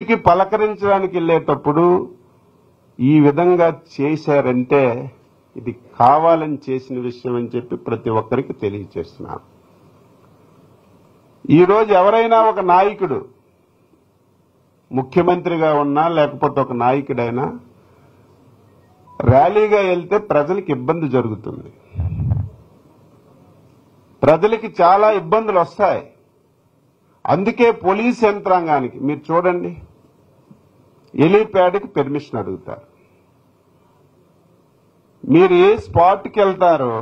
పలకరించడానికి వెళ్ళేటప్పుడు ఈ విధంగా చేశారంటే ఇది కావాలని చేసిన విషయం అని చెప్పి ప్రతి ఒక్కరికి తెలియజేస్తున్నాను. ఈ రోజు ఎవరైనా ఒక నాయకుడు ముఖ్యమంత్రిగా ఉన్నా లేకపోతే ఒక నాయకుడైనా ర్యాలీగా వెళ్తే ప్రజలకు ఇబ్బంది జరుగుతుంది. ప్రజలకి చాలా ఇబ్బందులు వస్తాయి. అందుకే పోలీస్ యంత్రాంగానికి మీరు చూడండి, హెలీప్యాడ్కి పెర్మిషన్ అడుగుతారు. మీరు ఏ స్పాట్కి వెళ్తారో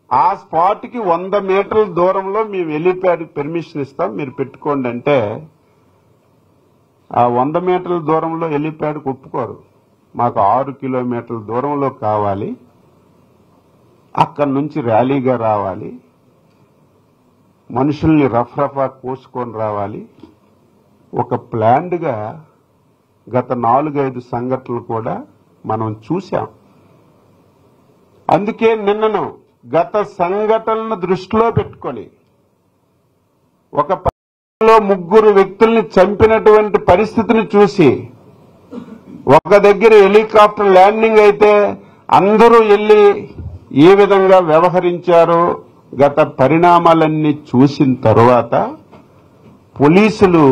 ఆ స్పాట్కి 100 మీటర్ల దూరంలో మేము హెలీప్యాడ్కి పెర్మిషన్ ఇస్తాం, మీరు పెట్టుకోండి అంటే ఆ 100 మీటర్ల దూరంలో హెలీప్యాడ్కి ఒప్పుకోరు. మాకు 6 కిలోమీటర్ల దూరంలో కావాలి, అక్కడి నుంచి ర్యాలీగా రావాలి, మనుషుల్ని రఫ్రఫా కోసుకొని రావాలి. ఒక ప్లాన్డ్గా గత 4-5 సంఘటనలు కూడా మనం చూశాం. అందుకే నిన్నను గత సంఘటనలను దృష్టిలో పెట్టుకొని ఒక పల్లెలో 3 వ్యక్తుల్ని చంపినటువంటి పరిస్థితిని చూసి ఒక దగ్గర హెలికాప్టర్ ల్యాండింగ్ అయితే అందరూ వెళ్లి ఏ విధంగా వ్యవహరించారో గత పరిణామాలన్నీ చూసిన తరువాత పోలీసులు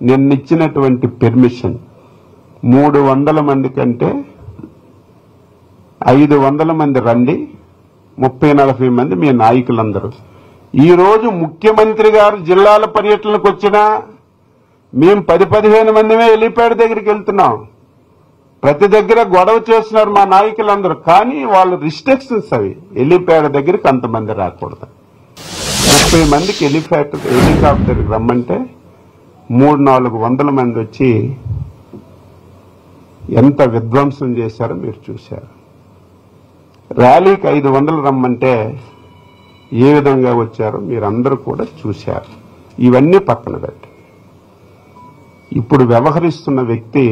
నిన్నిచ్చినటువంటి పెర్మిషన్ 300 మంది కంటే 500 మంది రండి, 30-40 మంది మీ నాయకులందరూ. ఈ రోజు ముఖ్యమంత్రి గారు జిల్లాల పర్యటనకు వచ్చినా మేము 10-15 మందిమే హెలీప్యాడ్ దగ్గరికి వెళ్తున్నాం. ప్రతి దగ్గర గొడవ చేస్తున్నారు మా నాయకులందరూ. కానీ వాళ్ళు రిస్ట్రిక్షన్స్ అవి, హెలీప్యాడ్ దగ్గరికి అంతమంది రాకూడదు. 30 మందికి హెలికాప్టర్కి రమ్మంటే 300-400 మంది వచ్చి ఎంత విధ్వంసం చేశారో మీరు చూశారు. ర్యాలీకి 500 రమ్మంటే ఏ విధంగా వచ్చారో మీరందరూ కూడా చూశారు. ఇవన్నీ పక్కన పెట్టి ఇప్పుడు వ్యవహరిస్తున్న వ్యక్తి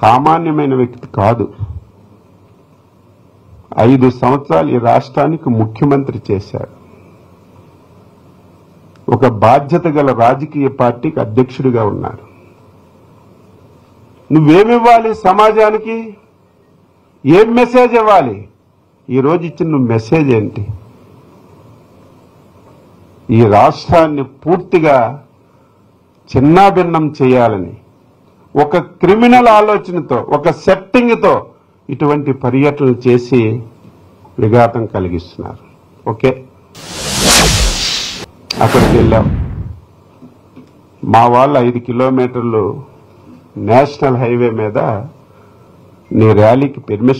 సామాన్యమైన వ్యక్తి కాదు. 5 సంవత్సరాలు ఈ రాష్ట్రానికి ముఖ్యమంత్రి చేశాడు. ఒక బాధ్యత గల రాజకీయ పార్టీకి అధ్యక్షుడిగా ఉన్నాడు. నువ్వేమివ్వాలి సమాజానికి? ఏం మెసేజ్ ఇవ్వాలి? ఈ రోజు ఇచ్చిన నువ్వు మెసేజ్ ఏంటి? ఈ రాష్ట్రాన్ని పూర్తిగా చిన్నాభిన్నం చేయాలని ఒక క్రిమినల్ ఆలోచనతో, ఒక సెట్టింగ్తో ఇటువంటి పర్యటనలు చేసి విఘాతం కలిగిస్తున్నారు. ఓకే, అక్కడికి వెళ్ళాం. మా వాళ్ళు 5 కిలోమీటర్లు నేషనల్ హైవే మీద నీ ర్యాలీకి పెర్మిషన్